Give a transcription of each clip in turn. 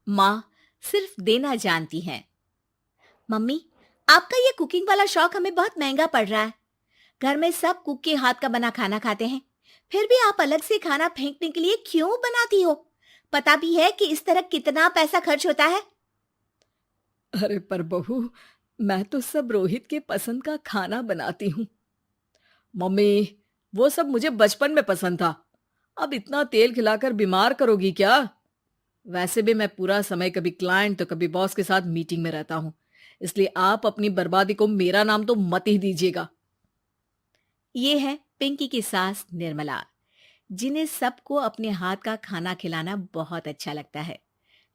माँ सिर्फ देना जानती हैं। मम्मी, आपका ये कुकिंग वाला शौक हमें बहुत महंगा पड़ रहा है। घर में सब कुक के हाथ का बना खाना खाते हैं, फिर भी आप अलग से खाना फेंकने के लिए क्यों बनाती हो? पता भी है कि इस तरह कितना पैसा खर्च होता है। अरे पर बहू, मैं तो सब रोहित के पसंद का खाना बनाती हूँ। मम्मी, वो सब मुझे बचपन में पसंद था। अब इतना तेल खिलाकर बीमार करोगी क्या? वैसे भी मैं पूरा समय कभी क्लाइंट तो कभी बॉस के साथ मीटिंग में रहता हूँ। इसलिए आप अपनी बर्बादी को मेरा नाम तो मत ही दीजिएगा। ये है पिंकी की सास निर्मला, जिन्हें सबको अपने हाथ का खाना खिलाना बहुत अच्छा लगता है,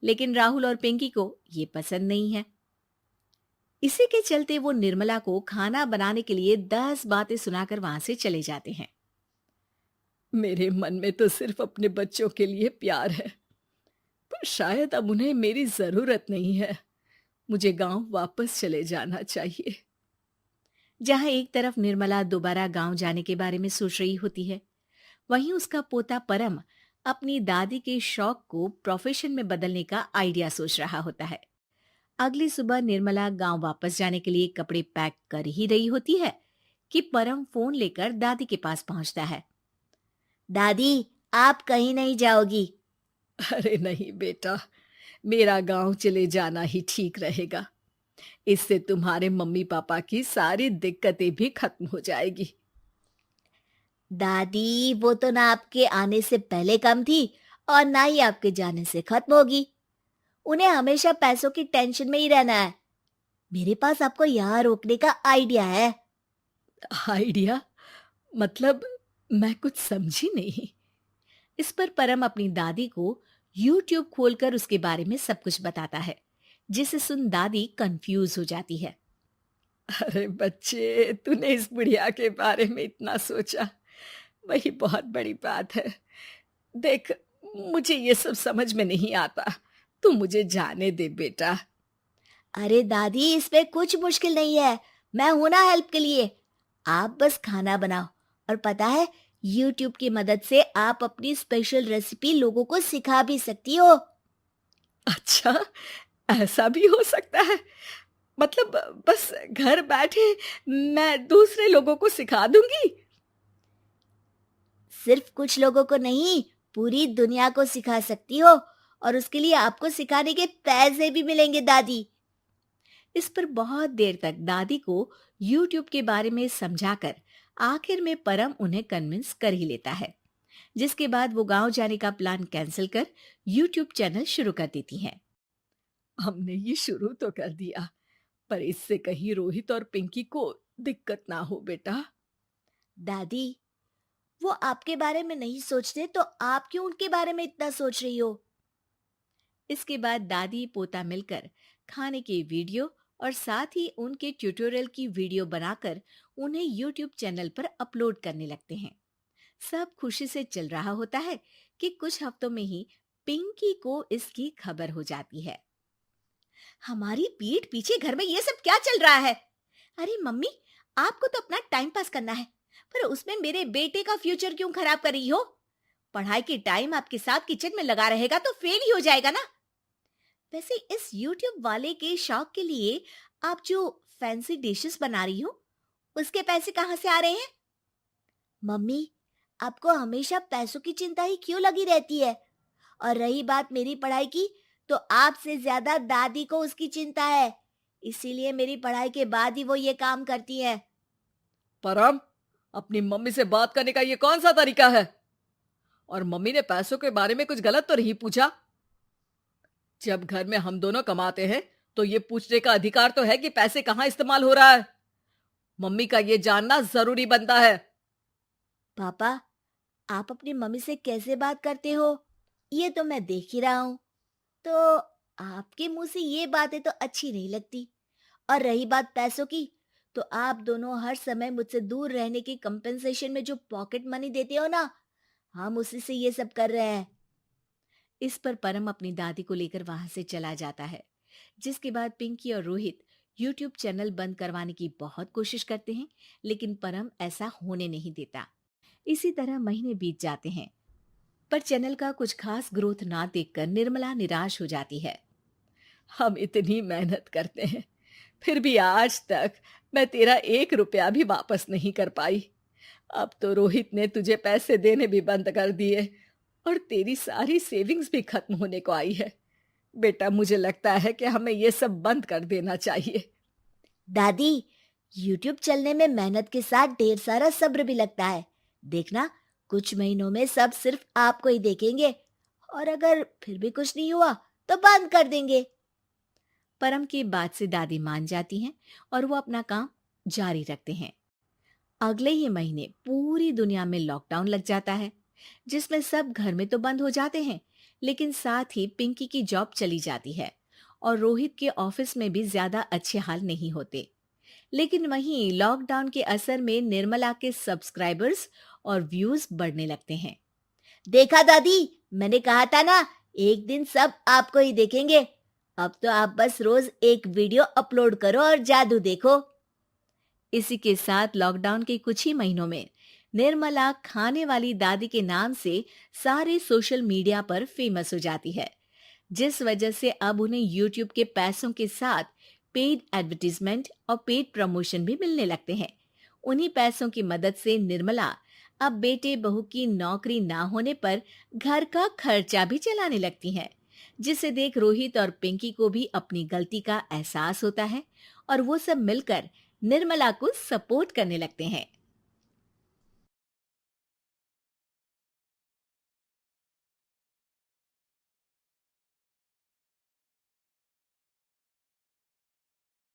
लेकिन राहुल और पिंकी को ये पसंद नहीं है। इसी के चलते वो निर्मला को खाना बनाने के लिए 10 बातें सुनाकर वहां से चले जाते हैं। मेरे मन में तो सिर्फ अपने बच्चों के लिए प्यार है, पर शायद अब उन्हें मेरी जरूरत नहीं है। मुझे गांव वापस चले जाना चाहिए। जहां एक तरफ निर्मला दोबारा गांव जाने के बारे में सोच रही होती है, वहीं उसका पोता परम अपनी दादी के शौक को प्रोफेशन में बदलने का आइडिया सोच रहा होता है। अगली सुबह निर्मला गांव वापस जाने के लिए कपड़े पैक कर ही रही होती है कि परम फोन लेकर दादी के पास पहुंचता है। दादी, आप कहीं नहीं जाओगी? अरे नहीं बेटा, मेरा गांव चले जाना ही ठीक रहेगा। इससे तुम्हारे मम्मी पापा की सारी दिक्कतें भी खत्म हो जाएगी। दादी, वो तो ना आपके आने से पहले कम थी और ना ही आपके जाने से खत्म होगी। उन्हें हमेशा पैसों की टेंशन में ही रहना है। मेरे पास आपको यहाँ रोकने का आइडिया है। आइडिया? मतलब, मैं कुछ समझी नहीं। इस पर परम अपनी दादी को YouTube खोलकर उसके बारे में सब कुछ बताता है, जिसे सुन दादी कंफ्यूज हो जाती है। अरे बच्चे, तूने इस बुढ़िया के बारे में इतना सोचा, वही बहुत बड़ी बात है। देख, मुझे ये सब समझ में नहीं आता। तू मुझे जाने दे बेटा। अरे दादी, इसमें कुछ मुश्किल नहीं है। मैं हूं ना हेल्प के लिए। आप बस खाना बनाओ, और पता है, YouTube की मदद से आप अपनी स्पेशल रेसिपी लोगों को सिखा भी सकती हो। अच्छा, ऐसा भी हो सकता है? मतलब, बस घर बैठे मैं दूसरे लोगों को सिखा दूंगी? सिर्फ कुछ लोगों को नहीं, पूरी दुनिया को सिखा सकती हो, और उसके लिए आपको सिखाने के पैसे भी मिलेंगे दादी। इस पर बहुत देर तक दादी को YouTube के बारे में समझाकर आखिर में परम उन्हें कन्विंस कर ही लेता है, जिसके बाद वो गांव जाने का प्लान कैंसिल कर YouTube चैनल शुरू कर देती हैं। हमने ये शुरू तो कर दिया, पर इससे कहीं रोहित और पिंकी को दिक्कत ना हो बेटा। दादी, वो आपके बारे में नहीं सोचते तो आप क्यों उनके बारे में इतना सोच रही हो? इसके बाद दादी पोता मिलकर खाने की वीडियो और साथ ही उनके ट्यूटोरियल की वीडियो बनाकर उन्हें YouTube चैनल पर अपलोड करने लगते हैं। सब खुशी से चल रहा होता है कि कुछ हफ्तों में ही पिंकी को इसकी खबर हो जाती है। हमारी पीठ पीछे घर में ये सब क्या चल रहा है? अरे मम्मी, आपको तो अपना टाइम पास करना है, पर उसमें मेरे बेटे का फ्यूचर क्यों खराब कर रही हो? पढ़ाई के टाइम आपके साथ किचन में लगा रहेगा तो फेल ही हो जाएगा ना। वैसे इस YouTube वाले के शौक के लिए आप जो फैंसी डिशेस बना रही हो, उसके पैसे कहाँ से आ रहे हैं? मम्मी, आपको हमेशा पैसों की चिंता ही क्यों लगी रहती है? और रही बात मेरी पढ़ाई की, तो आपसे ज्यादा दादी को उसकी चिंता है। इसीलिए मेरी पढ़ाई के बाद ही वो ये काम करती है। परम, अपनी मम्मी से बात करने का ये कौन सा तरीका है? और मम्मी ने पैसों के बारे में कुछ गलत तो नहीं पूछा? जब घर में हम दोनों कमाते हैं, तो ये पूछने का अधिकार तो है कि पैसे कहाँ इस्तेमाल हो रहा है। मम्मी का ये जानना जरूरी बनता है। पापा, आप अपनी मम्मी से कैसे बात करते हो, ये तो मैं देख ही रहा हूँ। तो आपके मुंह से ये बातें तो अच्छी नहीं लगती। और रही बात पैसों की, तो आप दोनों हर समय मुझसे दूर रहने की कंपेंसेशन में जो पॉकेट मनी देते हो ना, हम उसी से ये सब कर रहे हैं। इस पर परम अपनी दादी को लेकर वहां से चला जाता है, जिसके बाद पिंकी और रोहित YouTube चैनल बंद करवाने की बहुत कोशिश करते हैं, लेकिन परम ऐसा होने नहीं देता। इसी तरह महीने बीत जाते हैं। पर चैनल का कुछ खास ग्रोथ ना देखकर निर्मला निराश हो जाती है। हम इतनी मेहनत करते हैं, फिर भी आज तक मैं तेरा 1 रुपया भी वापस नहीं कर पाई। अब तो रोहित ने तुझे पैसे देने भी बंद कर दिए और तेरी सारी सेविंग्स भी खत्म होने को आई है। बेटा, मुझे लगता है कि हमें ये सब बंद कर देना चाहिए। दादी, यूट्यूब चलने में मेहनत के साथ ढेर सारा सब्र भी लगता है। देखना, कुछ महीनों में सब सिर्फ आपको ही देखेंगे, और अगर फिर भी कुछ नहीं हुआ तो बंद कर देंगे। परम की बात से दादी मान जाती हैं और वो अपना काम जारी रखते हैं। अगले ही महीने पूरी दुनिया में लॉकडाउन लग जाता है, जिसमें सब घर में तो बंद हो जाते हैं, लेकिन साथ ही पिंकी की जॉब चली जाती है और रोहित के ऑफिस में भी ज्यादा अच्छे हाल नहीं होते। लेकिन वहीं लॉकडाउन के असर में निर्मला के सब्सक्राइबर्स और व्यूज बढ़ने लगते हैं। देखा दादी, मैंने कहा था ना, एक दिन सब आपको ही देखेंगे। अब तो आप बस रोज एक वीडियो अपलोड करो और जादू देखो। इसी के साथ लॉकडाउन के कुछ ही महीनों में निर्मला खाने वाली दादी के नाम से सारे सोशल मीडिया पर फेमस हो जाती है, जिस वजह से अब उन्हें यूट्यूब के पैसों के साथ पेड एडवर्टीजमेंट और पेड प्रमोशन भी मिलने लगते हैं। उन्हीं पैसों की मदद से निर्मला अब बेटे बहू की नौकरी ना होने पर घर का खर्चा भी चलाने लगती हैं, जिसे देख रोहित और पिंकी को भी अपनी गलती का एहसास होता है और वो सब मिलकर निर्मला को सपोर्ट करने लगते हैं।